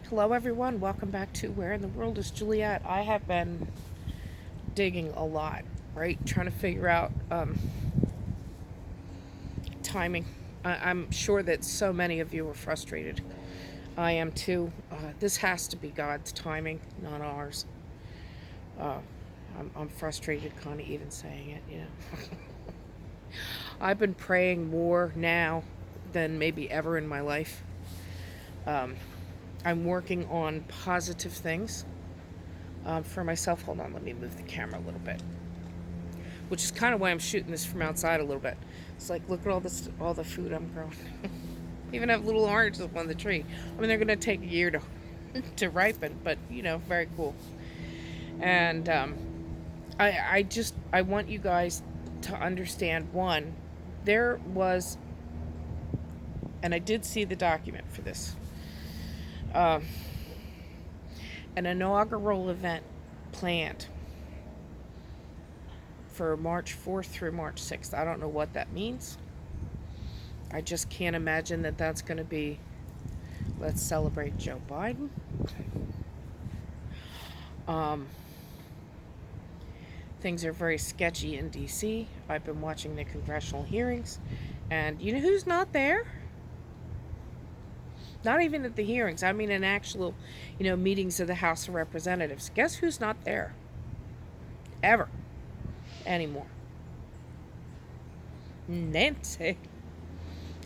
Hello, everyone. Welcome back to Where in the World is Juliet? I have been digging a lot, right? Trying to figure out timing. I'm sure that so many of you are frustrated. I am too. This has to be God's timing, not ours. Uh, I'm frustrated, kind of even saying it. I've been praying more now than maybe ever in my life. Um, I'm working on positive things for myself. Hold on, let me move the camera a little bit. Which is kind of why I'm shooting this from outside a little bit. It's like, look at all the food I'm growing. Even have little oranges on the tree. I mean, they're gonna take a year to to ripen, but very cool. And I want you guys to understand one. There was, and I did see the document for this, um, an inaugural event planned for March 4th through March 6th. I don't know what that means. I just can't imagine that that's going to be, let's celebrate Joe Biden. Um, things are very sketchy in D.C. I've been watching the congressional hearings, and you know who's not there? Not even at the hearings. I mean, in actual, meetings of the House of Representatives. Guess who's not there? Ever. Anymore. Nancy.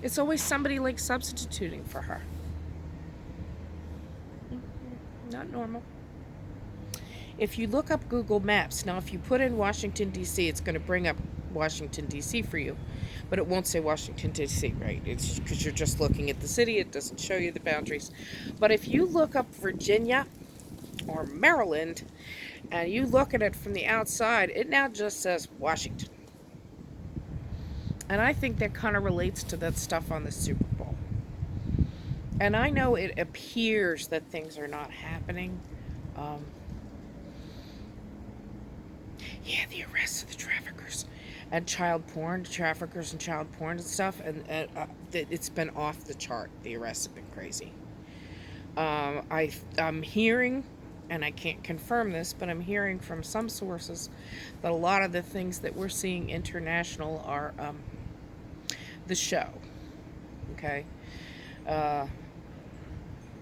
It's always somebody like substituting for her. Not normal. If you look up Google Maps, now if you put in Washington, D.C., it's going to bring up Washington, D.C. for you. But it won't say Washington, D.C., right? It's because you're just looking at the city. It doesn't show you the boundaries. But if you look up Virginia or Maryland and you look at it from the outside, it now just says Washington. And I think that kind of relates to that stuff on the Super Bowl. And I know it appears that things are not happening. Yeah, the arrests of the traffickers and child porn, traffickers and child porn and stuff, and it's been off the chart. The arrests have been crazy. I'm hearing, and I can't confirm this, but I'm hearing from some sources that a lot of the things that we're seeing international are the show. Okay.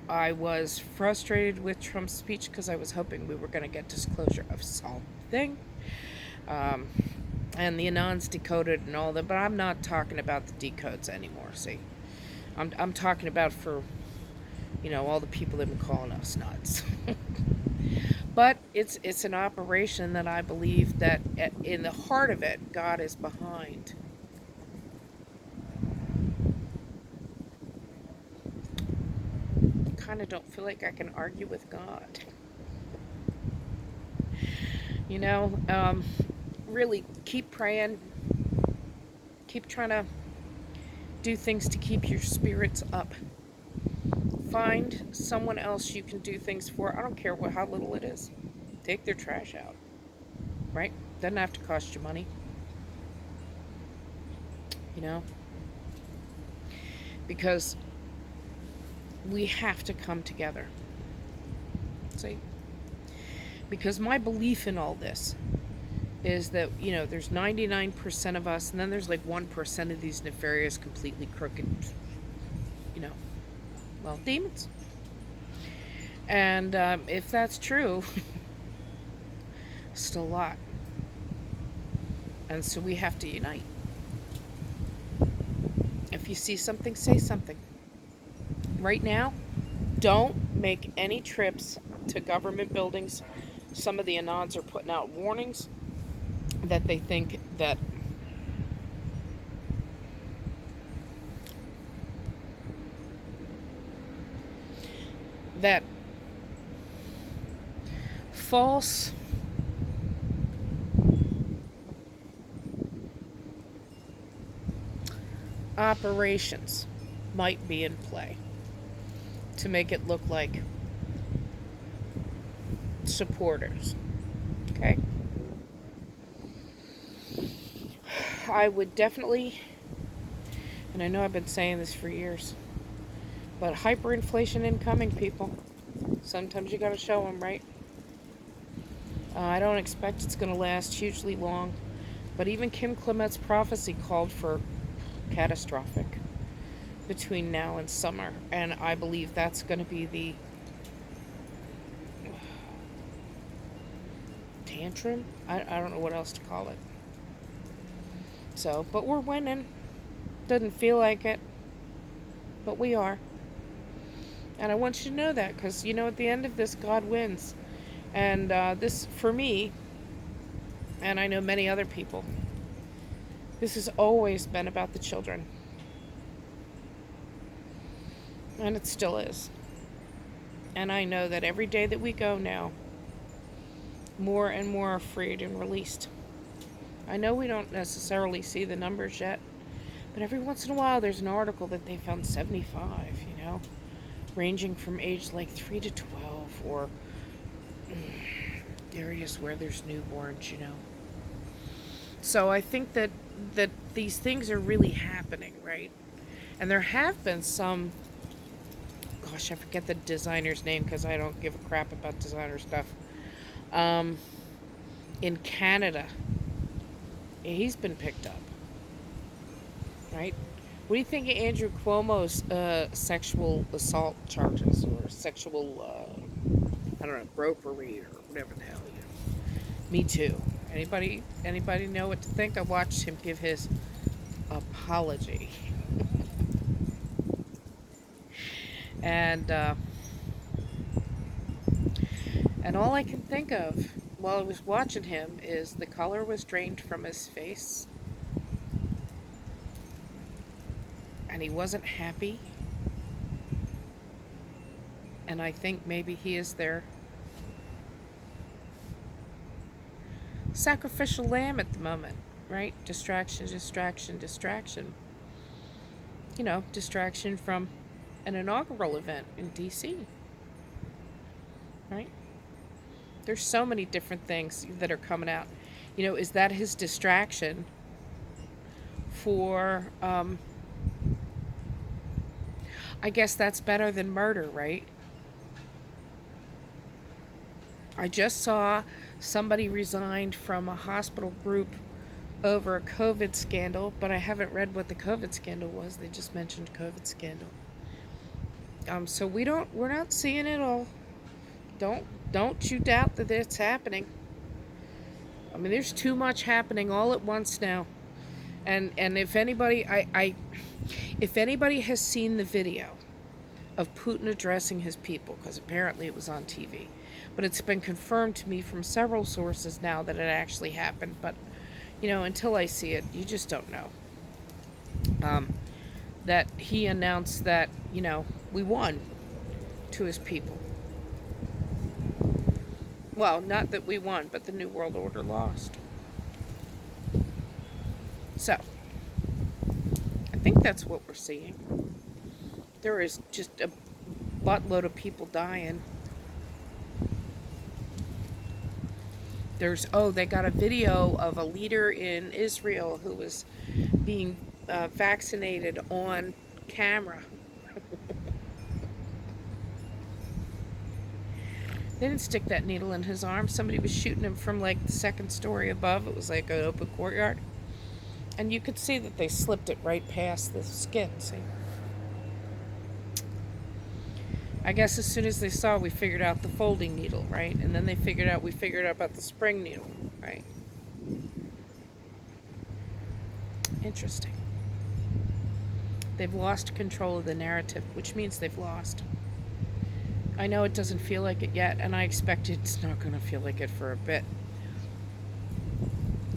I was frustrated with Trump's speech because I was hoping we were going to get disclosure of something. Um, and the Anons decoded and all that, but I'm not talking about the decodes anymore. See, I'm talking about for all the people that have been calling us nuts. But it's an operation that I believe that in the heart of it, God is behind. Kind of don't feel like I can argue with God. Really keep praying, keep trying to do things to keep your spirits up. Find someone else you can do things for. I don't care how little it is. Take their trash out, right? Doesn't have to cost you money, because we have to come together. See? Because my belief in all this is that, there's 99% of us, and then there's like 1% of these nefarious, completely crooked, demons. And if that's true, still a lot. And so we have to unite. If you see something, say something. Right now, don't make any trips to government buildings. Some of the Anons are putting out warnings that they think that false operations might be in play to make it look like supporters. Okay? I would definitely, and I know I've been saying this for years, but hyperinflation incoming, people. Sometimes you gotta show them, right? I don't expect it's gonna last hugely long, but even Kim Clement's prophecy called for catastrophic between now and summer, and I believe that's going to be the tantrum. I don't know what else to call it. So, but we're winning. Doesn't feel like it, but we are. And I want you to know that, because, at the end of this, God wins. And this, for me, and I know many other people, this has always been about the children. And it still is. And I know that every day that we go now, more and more are freed and released. I know we don't necessarily see the numbers yet, but every once in a while there's an article that they found 75, ranging from age like 3 to 12, or areas where there's newborns, So I think that these things are really happening, right? And there have been some, gosh, I forget the designer's name because I don't give a crap about designer stuff. In Canada, he's been picked up, right? What do you think of Andrew Cuomo's sexual assault charges, or sexual, I don't know, gropery, or whatever the hell? Me too. Anybody know what to think? I watched him give his apology, and all I can think of while I was watching him is the color was drained from his face, and he wasn't happy. And I think maybe he is their sacrificial lamb at the moment, right? Distraction, distraction, distraction. Distraction from an inaugural event in DC, right? There's so many different things that are coming out. Is that his distraction for, I guess that's better than murder, right? I just saw somebody resigned from a hospital group over a COVID scandal, but I haven't read what the COVID scandal was. They just mentioned COVID scandal. So we're not seeing it all. Don't you doubt that it's happening. I mean, there's too much happening all at once now. And if anybody, if anybody has seen the video of Putin addressing his people, because apparently it was on TV, but it's been confirmed to me from several sources now that it actually happened. But, until I see it, you just don't know. That he announced that, we won to his people. Well, not that we won, but the New World Order lost. So, I think that's what we're seeing. There is just a buttload of people dying. They got a video of a leader in Israel who was being vaccinated on camera. They didn't stick that needle in his arm. Somebody was shooting him from like the second story above. It was like an open courtyard. And you could see that they slipped it right past the skin, see? I guess as soon as they saw, we figured out the folding needle, right? And then we figured out about the spring needle, right? Interesting. They've lost control of the narrative, which means they've lost. I know it doesn't feel like it yet, and I expect it's not going to feel like it for a bit.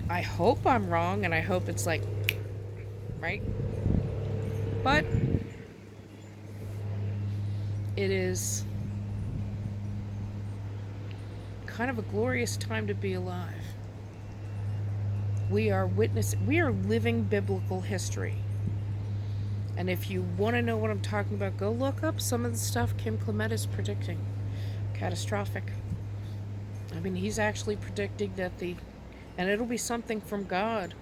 I hope I'm wrong, and I hope it's like, right? But it is kind of a glorious time to be alive. We are living biblical history. And if you want to know what I'm talking about, go look up some of the stuff Kim Clement is predicting. Catastrophic. I mean, he's actually predicting that and it'll be something from God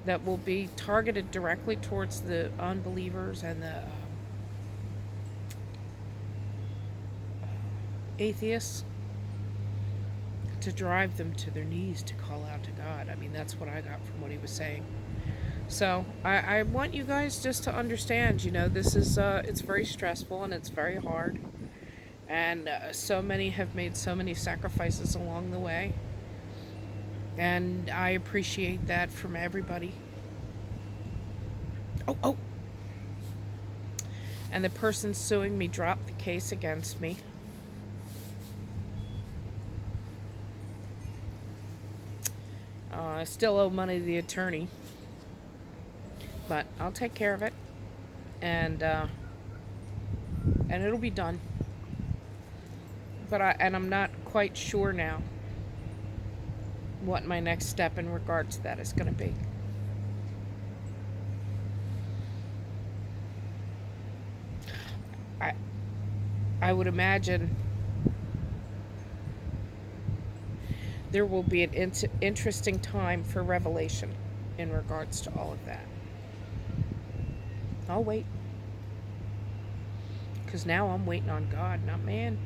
that will be targeted directly towards the unbelievers and the atheists to drive them to their knees to call out to God. I mean, that's what I got from what he was saying. So I want you guys just to understand, this is, it's very stressful and it's very hard. And so many have made so many sacrifices along the way. And I appreciate that from everybody. Oh. And the person suing me dropped the case against me. I still owe money to the attorney. But I'll take care of it. And it'll be done. But I'm not quite sure now what my next step in regard to that is going to be. I would imagine there will be an interesting time for revelation in regards to all of that. I'll wait. Because now I'm waiting on God, not man.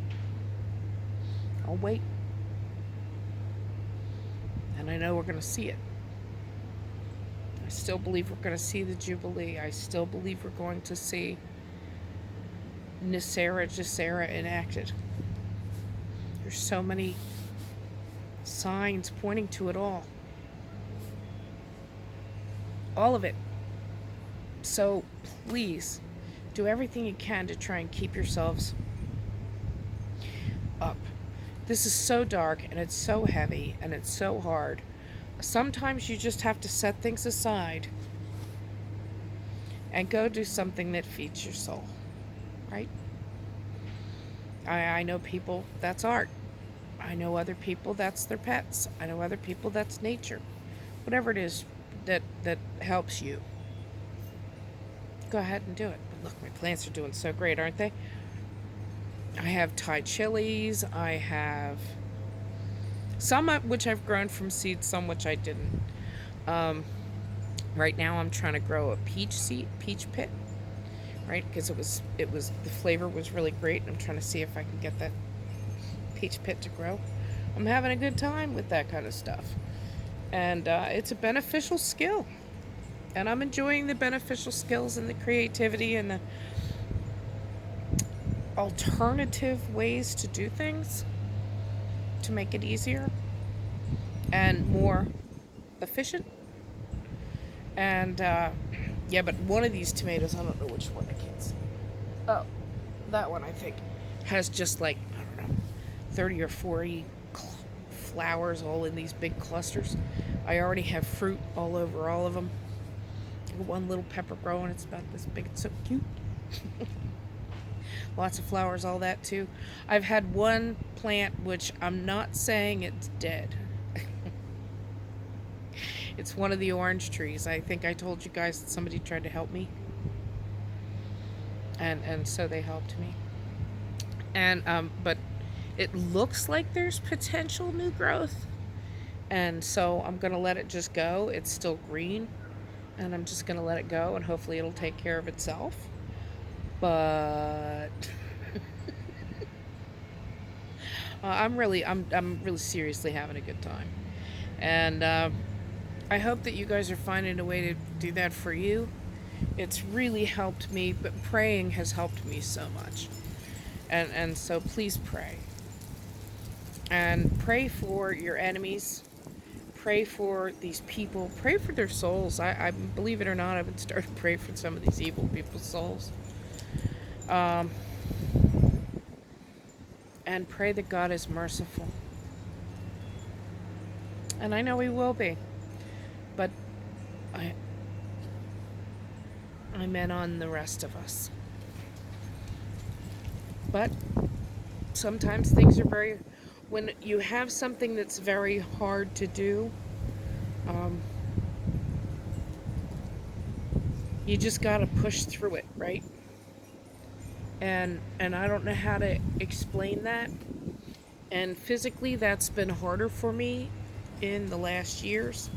I'll wait. And I know we're going to see it. I still believe we're going to see the Jubilee. I still believe we're going to see NESARA GESARA enacted. There's so many signs pointing to it all. All of it. So please do everything you can to try and keep yourselves up. This is so dark and it's so heavy and it's so hard. Sometimes you just have to set things aside and go do something that feeds your soul. Right? I know people, that's art. I know other people, that's their pets. I know other people, that's nature. Whatever it is that helps you. Go ahead and do it. But look, my plants are doing so great, aren't they? I have Thai chilies. I have some which I've grown from seeds, some which I didn't. Right now I'm trying to grow a peach pit. Right, because it was the flavor was really great, and I'm trying to see if I can get that peach pit to grow. I'm having a good time with that kind of stuff, and it's a beneficial skill, and I'm enjoying the beneficial skills and the creativity and the alternative ways to do things to make it easier and more efficient. And yeah, but one of these tomatoes, I don't know which one, I can't see. Oh, that one, I think, has just like, I don't know, 30 or 40 flowers all in these big clusters. I already have fruit all over all of them. One little pepper growing, it's about this big, it's so cute. Lots of flowers, all that too. I've had one plant, which I'm not saying it's dead. It's one of the orange trees. I think I told you guys that somebody tried to help me. And so they helped me. And but it looks like there's potential new growth. And so I'm going to let it just go. It's still green. And I'm just going to let it go, and hopefully it'll take care of itself. But I'm really seriously having a good time. And I hope that you guys are finding a way to do that for you. It's really helped me, but praying has helped me so much. And so please pray. And pray for your enemies. Pray for these people. Pray for their souls. I believe it or not, I've been starting to pray for some of these evil people's souls. And pray that God is merciful. And I know He will be. But I meant on the rest of us. But sometimes things are when you have something that's very hard to do, you just gotta push through it, right? And I don't know how to explain that. And physically, that's been harder for me in the last years.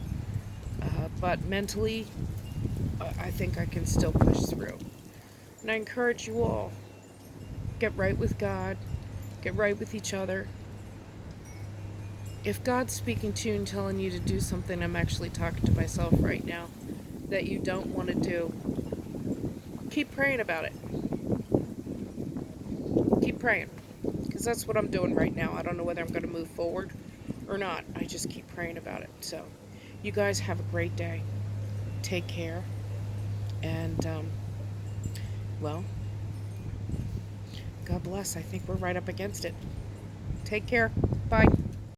But mentally, I think I can still push through. And I encourage you all, get right with God, Get right with each other. If God's speaking to you and telling you to do something, I'm actually talking to myself right now, that you don't want to do, keep praying about it. Keep praying. Because that's what I'm doing right now. I don't know whether I'm going to move forward or not. I just keep praying about it. So, you guys have a great day. Take care. And, well, God bless. I think we're right up against it. Take care. Bye.